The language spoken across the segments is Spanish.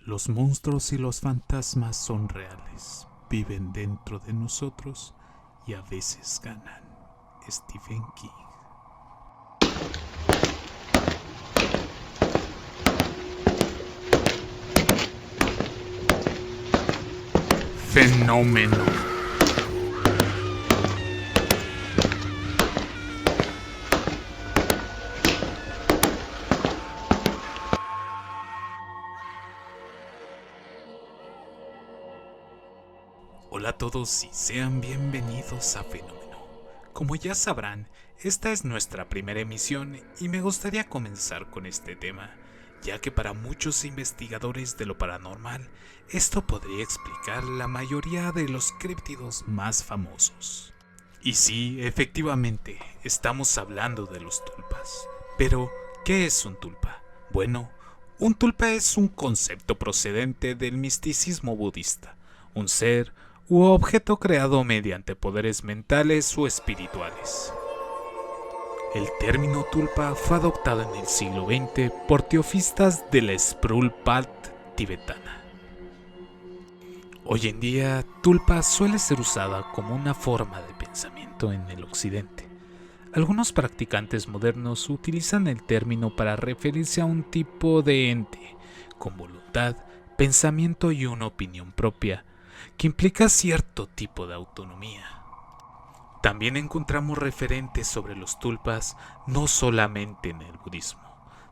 Los monstruos y los fantasmas son reales, viven dentro de nosotros y a veces ganan. Stephen King. Fenómeno. Hola a todos y sean bienvenidos a Fenómeno. Como ya sabrán, esta es nuestra primera emisión y me gustaría comenzar con este tema, ya que para muchos investigadores de lo paranormal, esto podría explicar la mayoría de los críptidos más famosos. Y sí, efectivamente, estamos hablando de los tulpas. Pero, ¿qué es un tulpa? Bueno, un tulpa es un concepto procedente del misticismo budista, un ser u objeto creado mediante poderes mentales o espirituales. El término tulpa fue adoptado en el siglo XX por teosofistas de la Sproul Path tibetana. Hoy en día, tulpa suele ser usada como una forma de pensamiento en el occidente. Algunos practicantes modernos utilizan el término para referirse a un tipo de ente con voluntad, pensamiento y una opinión propia, que implica cierto tipo de autonomía. También encontramos referentes sobre los tulpas no solamente en el budismo,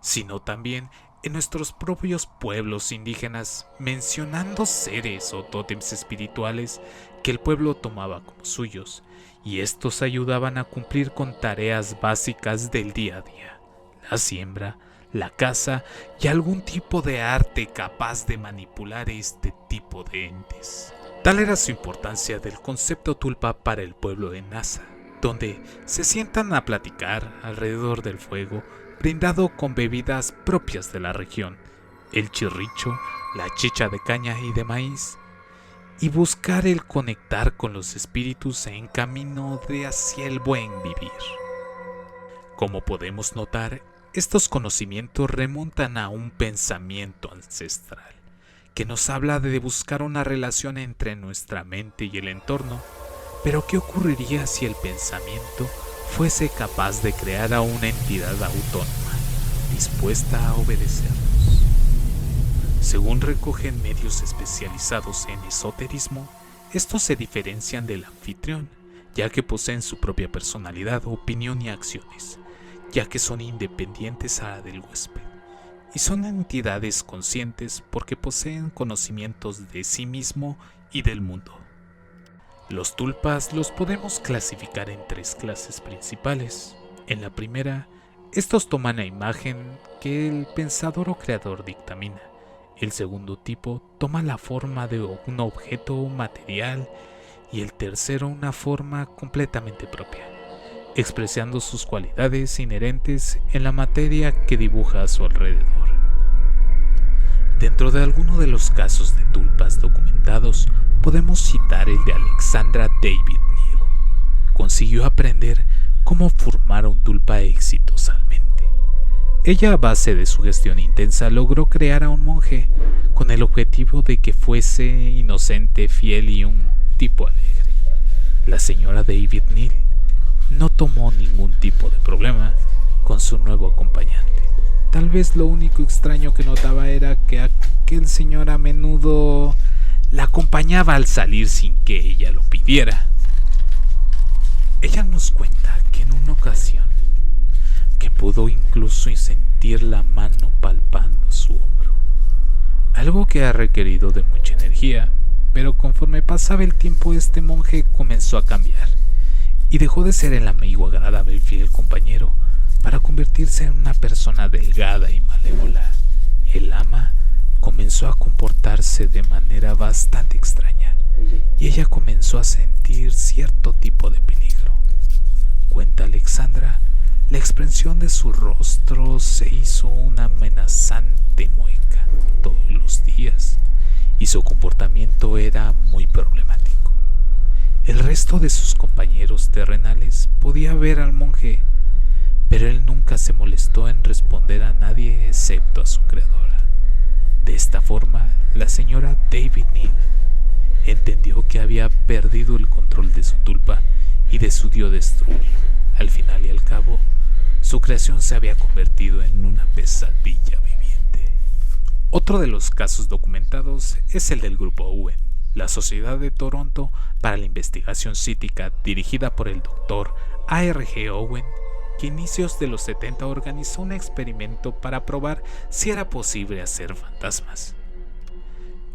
sino también en nuestros propios pueblos indígenas, mencionando seres o tótems espirituales que el pueblo tomaba como suyos, y estos ayudaban a cumplir con tareas básicas del día a día: la siembra, la caza y algún tipo de arte capaz de manipular este tipo de entes. Tal era su importancia del concepto tulpa para el pueblo de Nasa, donde se sientan a platicar alrededor del fuego, brindado con bebidas propias de la región, el chirricho, la chicha de caña y de maíz, y buscar el conectar con los espíritus en camino de hacia el buen vivir. Como podemos notar, estos conocimientos remontan a un pensamiento ancestral, que nos habla de buscar una relación entre nuestra mente y el entorno. Pero ¿qué ocurriría si el pensamiento fuese capaz de crear a una entidad autónoma, dispuesta a obedecernos? Según recogen medios especializados en esoterismo, estos se diferencian del anfitrión, ya que poseen su propia personalidad, opinión y acciones, ya que son independientes a la del huésped. Y son entidades conscientes porque poseen conocimientos de sí mismo y del mundo. Los tulpas los podemos clasificar en tres clases principales. En la primera, estos toman la imagen que el pensador o creador dictamina. El segundo tipo toma la forma de un objeto material y el tercero una forma completamente propia, expresando sus cualidades inherentes en la materia que dibuja a su alrededor. Dentro de alguno de los casos de tulpas documentados, podemos citar el de Alexandra David Neal. Consiguió aprender cómo formar un tulpa exitosamente. Ella, a base de su gestión intensa, logró crear a un monje con el objetivo de que fuese inocente, fiel y un tipo alegre. La señora David Neal no tomó ningún tipo de problema con su nuevo acompañante. Tal vez lo único extraño que notaba era que aquel señor a menudo la acompañaba al salir sin que ella lo pidiera. Ella nos cuenta que en una ocasión que pudo incluso sentir la mano palpando su hombro, algo que ha requerido de mucha energía, pero conforme pasaba el tiempo este monje comenzó a cambiar y dejó de ser el amigo agradable y fiel compañero para convertirse en una persona delgada y malévola. El ama comenzó a comportarse de manera bastante extraña y ella comenzó a sentir cierto tipo de peligro. Cuenta Alexandra, la expresión de su rostro se hizo una amenazante mueca todos los días y su comportamiento era muy problemático. El resto de sus compañeros terrenales podía ver al monje, pero él nunca se molestó en responder a nadie excepto a su creadora. De esta forma, la señora David Neal entendió que había perdido el control de su tulpa y decidió destruirlo. Al final y al cabo, su creación se había convertido en una pesadilla viviente. Otro de los casos documentados es el del Grupo Owen, la Sociedad de Toronto para la Investigación Psíquica, dirigida por el Dr. A.R.G. Owen, que a inicios de los 70 organizó un experimento para probar si era posible hacer fantasmas.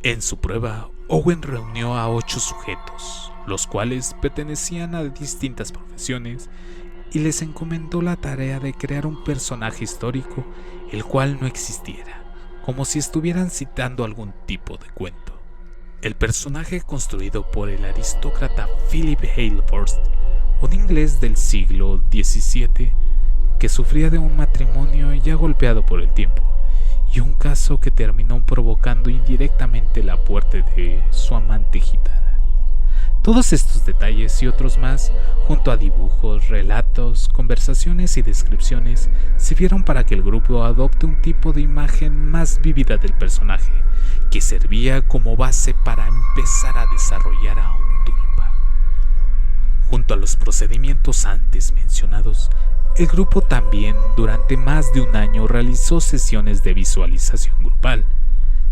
En su prueba, Owen reunió a 8 sujetos, los cuales pertenecían a distintas profesiones, y les encomendó la tarea de crear un personaje histórico el cual no existiera, como si estuvieran citando algún tipo de cuento. El personaje construido por el aristócrata Philip Hailhurst, un inglés del siglo XVII que sufría de un matrimonio ya golpeado por el tiempo y un caso que terminó provocando indirectamente la muerte de su amante gitana. Todos estos detalles y otros más, junto a dibujos, relatos, conversaciones y descripciones, sirvieron para que el grupo adopte un tipo de imagen más vívida del personaje, que servía como base para empezar a desarrollar a un tulpa. Junto a los procedimientos antes mencionados, el grupo también durante más de un año realizó sesiones de visualización grupal.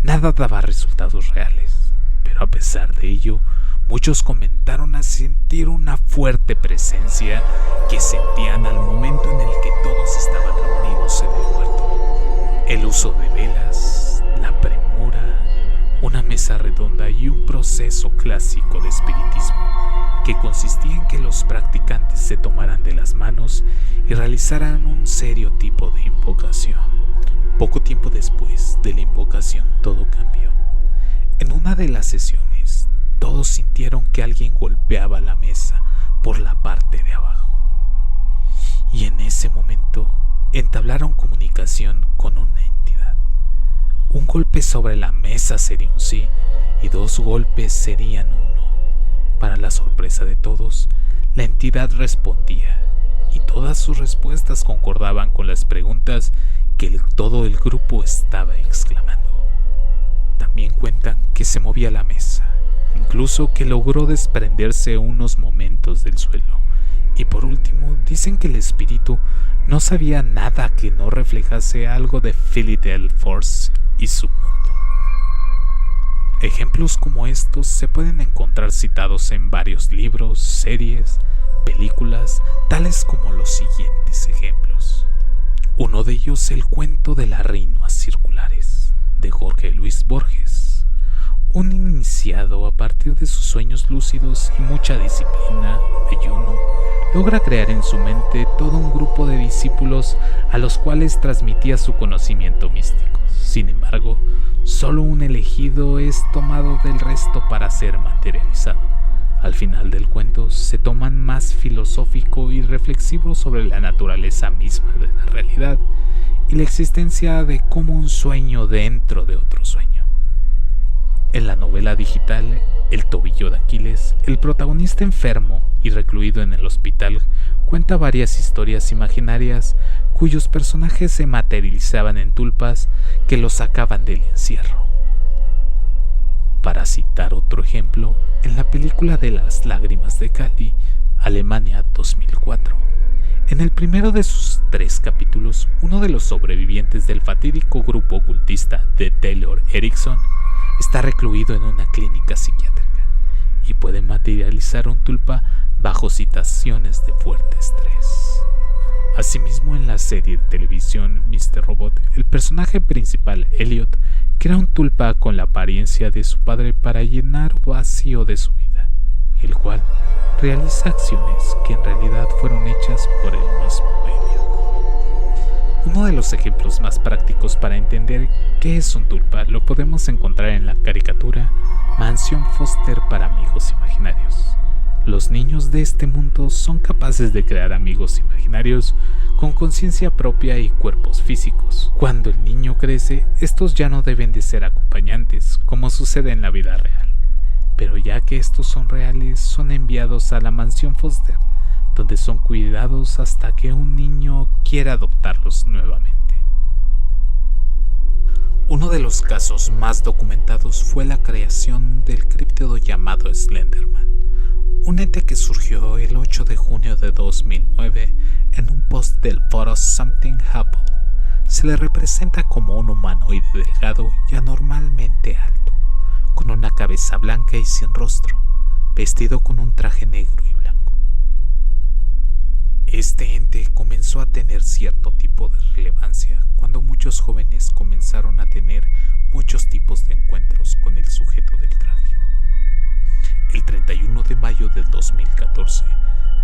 Nada daba resultados reales, pero a pesar de ello, muchos comentaron a sentir una fuerte presencia que sentían al momento en el que todos estaban reunidos en el huerto. El uso de velas, la premura, una mesa redonda y un proceso clásico de espiritismo que consistía en que los practicantes se tomaran de las manos y realizaran un serio tipo de invocación. Poco tiempo después de la invocación todo cambió. En una de las sesiones, todos sintieron que alguien golpeaba la mesa por la parte de abajo. Y en ese momento entablaron comunicación con una entidad. Un golpe sobre la mesa sería un sí y 2 golpes serían uno. Para la sorpresa de todos, la entidad respondía y todas sus respuestas concordaban con las preguntas que todo el grupo estaba exclamando. También cuentan que se movía la mesa, incluso que logró desprenderse unos momentos del suelo. Y por último, dicen que el espíritu no sabía nada que no reflejase algo de Philip Hailhurst y su mundo. Ejemplos como estos se pueden encontrar citados en varios libros, series, películas, tales como los siguientes ejemplos. Uno de ellos, el cuento de las reinas circulares, de Jorge Luis Borges. Un iniciado, a partir de sus sueños lúcidos y mucha disciplina, ayuno, logra crear en su mente todo un grupo de discípulos a los cuales transmitía su conocimiento místico. Sin embargo, solo un elegido es tomado del resto para ser materializado. Al final del cuento se toman más filosófico y reflexivo sobre la naturaleza misma de la realidad y la existencia de como un sueño dentro de otro sueño. En la novela digital El tobillo de Aquiles, el protagonista enfermo y recluido en el hospital cuenta varias historias imaginarias cuyos personajes se materializaban en tulpas que los sacaban del encierro. Para citar otro ejemplo, en la película de Las lágrimas de Cali, Alemania 2004, en el primero de sus 3 capítulos, uno de los sobrevivientes del fatídico grupo ocultista de Taylor Erickson está recluido en una clínica psiquiátrica y puede materializar un tulpa bajo situaciones de fuerte estrés. Asimismo, en la serie de televisión Mr. Robot, el personaje principal, Elliot, crea un tulpa con la apariencia de su padre para llenar un vacío de su vida, el cual realiza acciones que en realidad fueron hechas por el mismo Elliot. Uno de los ejemplos más prácticos para entender qué es un tulpa lo podemos encontrar en la caricatura Mansión Foster para amigos imaginarios. Los niños de este mundo son capaces de crear amigos imaginarios con conciencia propia y cuerpos físicos. Cuando el niño crece, estos ya no deben de ser acompañantes, como sucede en la vida real. Pero ya que estos son reales, son enviados a la Mansión Foster, donde son cuidados hasta que un niño quiera adoptarlos nuevamente. Uno de los casos más documentados fue la creación del críptido llamado Slenderman, un ente que surgió el 8 de junio de 2009 en un post del foro Something Happened. Se le representa como un humanoide delgado y anormalmente alto, con una cabeza blanca y sin rostro, vestido con un traje negro y blanco. Este ente comenzó a tener cierto tipo de relevancia cuando muchos jóvenes comenzaron a tener muchos tipos de encuentros con el sujeto del traje. El 31 de mayo del 2014,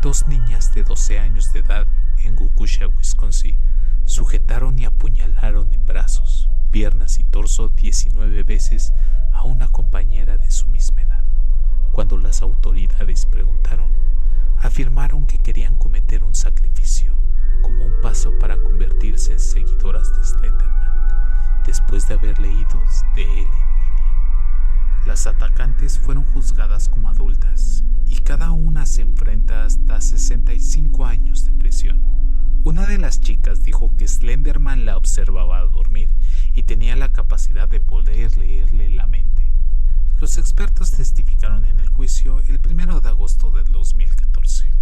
dos niñas de 12 años de edad en Waukesha, Wisconsin, sujetaron y apuñalaron en brazos, piernas y torso 19 veces a una compañera de su misma edad. Cuando las autoridades preguntaron, afirmaron que querían cometer un sacrificio como un paso para convertirse en seguidoras de Slenderman, después de haber leído de él en línea. Las atacantes fueron juzgadas como adultas y cada una se enfrenta hasta 65 años de prisión. Una de las chicas dijo que Slenderman la observaba dormir y tenía la capacidad de poder leerle la mente. Los expertos testificaron en el juicio el 1 de agosto del 2014.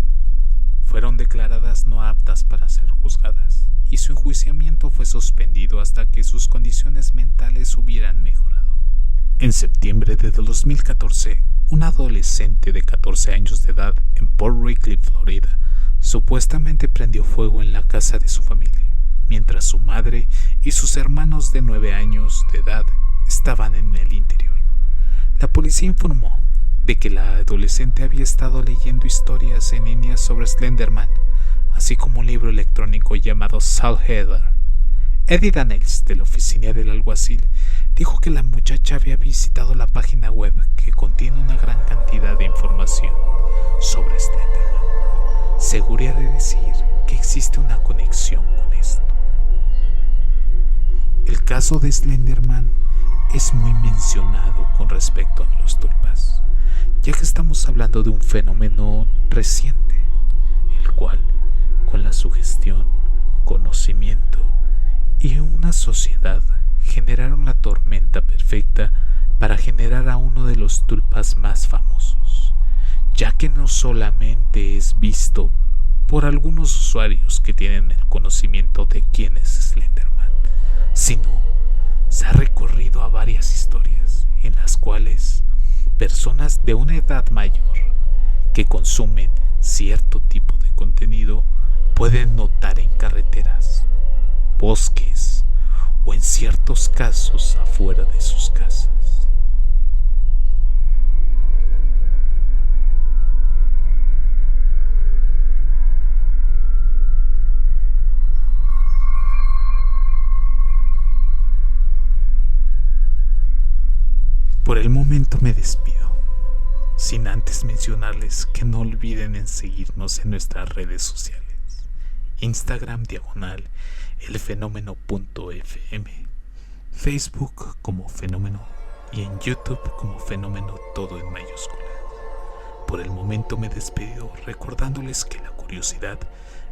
Fueron declaradas no aptas para ser juzgadas y su enjuiciamiento fue suspendido hasta que sus condiciones mentales hubieran mejorado. En septiembre de 2014, un adolescente de 14 años de edad en Port Wrigley, Florida, supuestamente prendió fuego en la casa de su familia, mientras su madre y sus hermanos de 9 años de edad estaban en el interior. La policía informó de que la adolescente había estado leyendo historias en línea sobre Slenderman, así como un libro electrónico llamado Soul Heather. Eddie Daniels, de la oficina del alguacil, dijo que la muchacha había visitado la página web que contiene una gran cantidad de información sobre Slenderman. Seguría de decir que existe una conexión con esto. El caso de Slenderman es muy mencionado con respecto a los tulpas, ya que estamos hablando de un fenómeno reciente, el cual, con la sugestión, conocimiento y una sociedad, generaron la tormenta perfecta para generar a uno de los tulpas más famosos, ya que no solamente es visto por algunos usuarios que tienen el conocimiento de quién es Slenderman, sino se ha recorrido a varias historias en las cuales personas de una edad mayor que consumen cierto tipo de contenido pueden notar en carreteras, bosques o en ciertos casos afuera de sus casas. Por el momento me despido, sin antes mencionarles que no olviden en seguirnos en nuestras redes sociales. Instagram /elfenómeno.fm, Facebook como Fenómeno y en YouTube como Fenómeno, todo en mayúscula. Por el momento me despido recordándoles que la curiosidad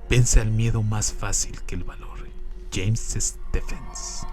vence al miedo más fácil que el valor. James Stephens.